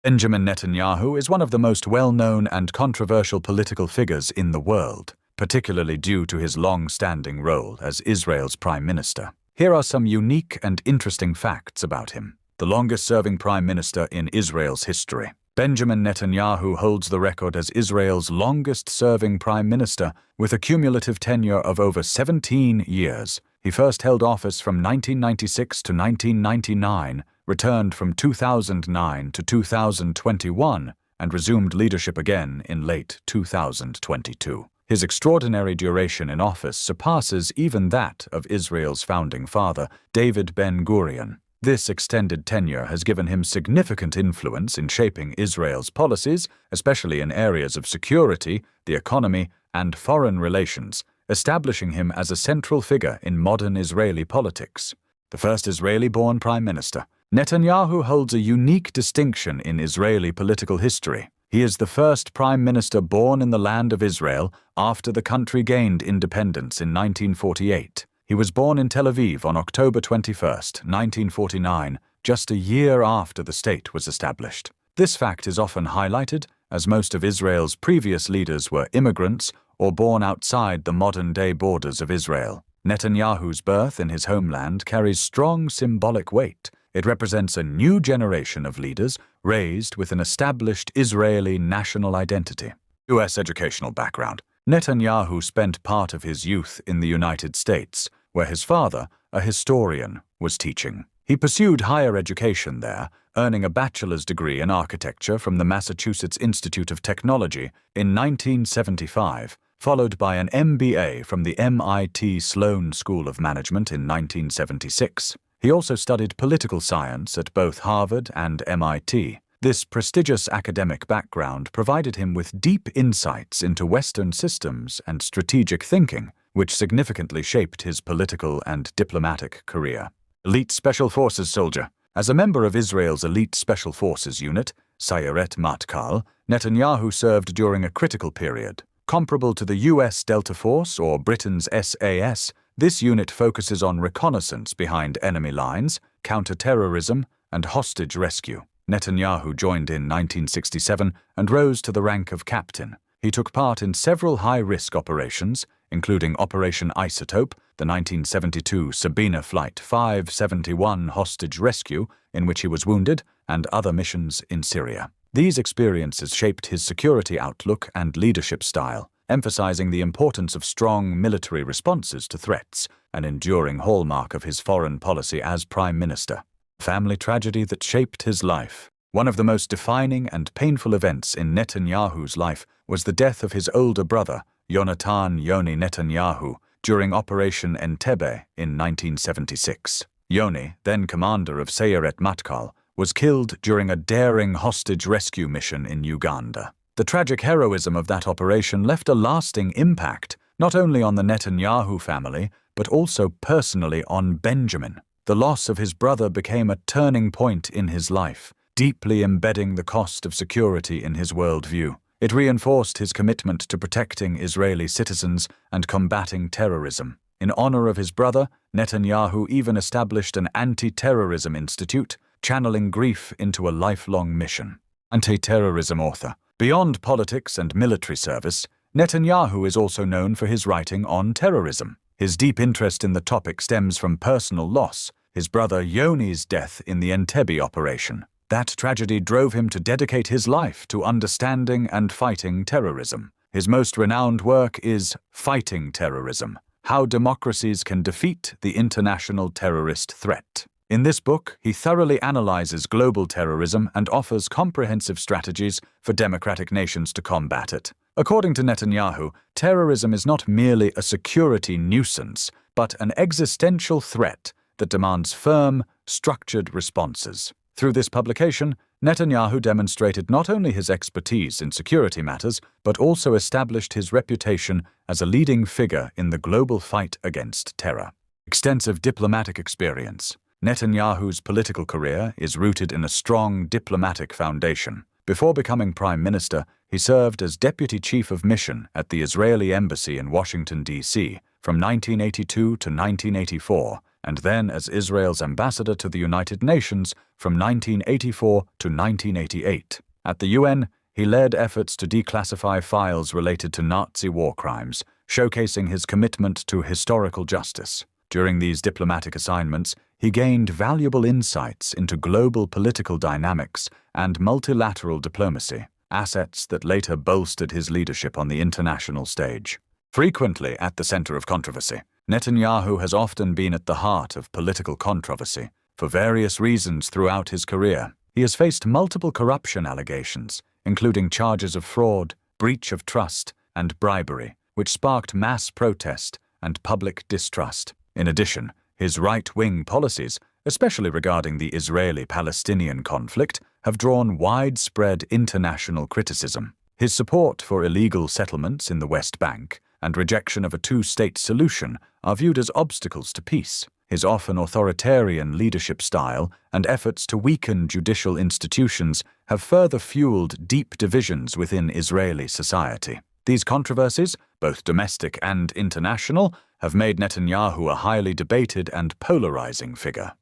Benjamin Netanyahu is one of the most well-known and controversial political figures in the world, particularly due to his long-standing role as Israel's prime minister. Here are some unique and interesting facts about him. The longest-serving prime minister in Israel's history. Benjamin Netanyahu holds the record as Israel's longest-serving prime minister with a cumulative tenure of over 17 years. He first held office from 1996 to 1999, returned from 2009 to 2021, and resumed leadership again in late 2022. His extraordinary duration in office surpasses even that of Israel's founding father, David Ben-Gurion. This extended tenure has given him significant influence in shaping Israel's policies, especially in areas of security, the economy, and foreign relations, establishing him as a central figure in modern Israeli politics. The first Israeli-born prime minister. Netanyahu holds a unique distinction in Israeli political history. He is the first prime minister born in the land of Israel after the country gained independence in 1948. He was born in Tel Aviv on October 21, 1949, just a year after the state was established. This fact is often highlighted, as most of Israel's previous leaders were immigrants or born outside the modern-day borders of Israel. Netanyahu's birth in his homeland carries strong symbolic weight. It represents a new generation of leaders raised with an established Israeli national identity. U.S. educational background. Netanyahu spent part of his youth in the United States, where his father, a historian, was teaching. He pursued higher education there, earning a bachelor's degree in architecture from the Massachusetts Institute of Technology in 1975, followed by an MBA from the MIT Sloan School of Management in 1976. He also studied political science at both Harvard and MIT. This prestigious academic background provided him with deep insights into Western systems and strategic thinking, which significantly shaped his political and diplomatic career. Elite Special Forces soldier. As a member of Israel's Elite Special Forces unit, Sayeret Matkal, Netanyahu served during a critical period. Comparable to the U.S. Delta Force or Britain's SAS, this unit focuses on reconnaissance behind enemy lines, counter-terrorism, and hostage rescue. Netanyahu joined in 1967 and rose to the rank of captain. He took part in several high-risk operations, including Operation Isotope, the 1972 Sabina Flight 571 hostage rescue, in which he was wounded, and other missions in Syria. These experiences shaped his security outlook and leadership style, emphasizing the importance of strong military responses to threats, an enduring hallmark of his foreign policy as prime minister. Family tragedy that shaped his life. One of the most defining and painful events in Netanyahu's life was the death of his older brother, Yonatan Yoni Netanyahu, during Operation Entebbe in 1976. Yoni, then commander of Sayeret Matkal, was killed during a daring hostage rescue mission in Uganda. The tragic heroism of that operation left a lasting impact, not only on the Netanyahu family, but also personally on Benjamin. The loss of his brother became a turning point in his life, deeply embedding the cost of security in his worldview. It reinforced his commitment to protecting Israeli citizens and combating terrorism. In honor of his brother, Netanyahu even established an anti-terrorism institute, channeling grief into a lifelong mission. Anti-terrorism author. Beyond politics and military service, Netanyahu is also known for his writing on terrorism. His deep interest in the topic stems from personal loss, his brother Yoni's death in the Entebbe operation. That tragedy drove him to dedicate his life to understanding and fighting terrorism. His most renowned work is Fighting Terrorism: How Democracies Can Defeat the International Terrorist Threat. In this book, he thoroughly analyzes global terrorism and offers comprehensive strategies for democratic nations to combat it. According to Netanyahu, terrorism is not merely a security nuisance, but an existential threat that demands firm, structured responses. Through this publication, Netanyahu demonstrated not only his expertise in security matters, but also established his reputation as a leading figure in the global fight against terror. Extensive diplomatic experience. Netanyahu's political career is rooted in a strong diplomatic foundation. Before becoming prime minister, he served as deputy chief of mission at the Israeli embassy in Washington, D.C. from 1982 to 1984, and then as Israel's ambassador to the United Nations from 1984 to 1988. At the UN, he led efforts to declassify files related to Nazi war crimes, showcasing his commitment to historical justice. During these diplomatic assignments, he gained valuable insights into global political dynamics and multilateral diplomacy, assets that later bolstered his leadership on the international stage. Frequently at the center of controversy, Netanyahu has often been at the heart of political controversy. For various reasons throughout his career, he has faced multiple corruption allegations, including charges of fraud, breach of trust, and bribery, which sparked mass protest and public distrust. In addition, his right-wing policies, especially regarding the Israeli-Palestinian conflict, have drawn widespread international criticism. His support for illegal settlements in the West Bank and rejection of a two-state solution are viewed as obstacles to peace. His often authoritarian leadership style and efforts to weaken judicial institutions have further fueled deep divisions within Israeli society. These controversies, both domestic and international, have made Netanyahu a highly debated and polarizing figure.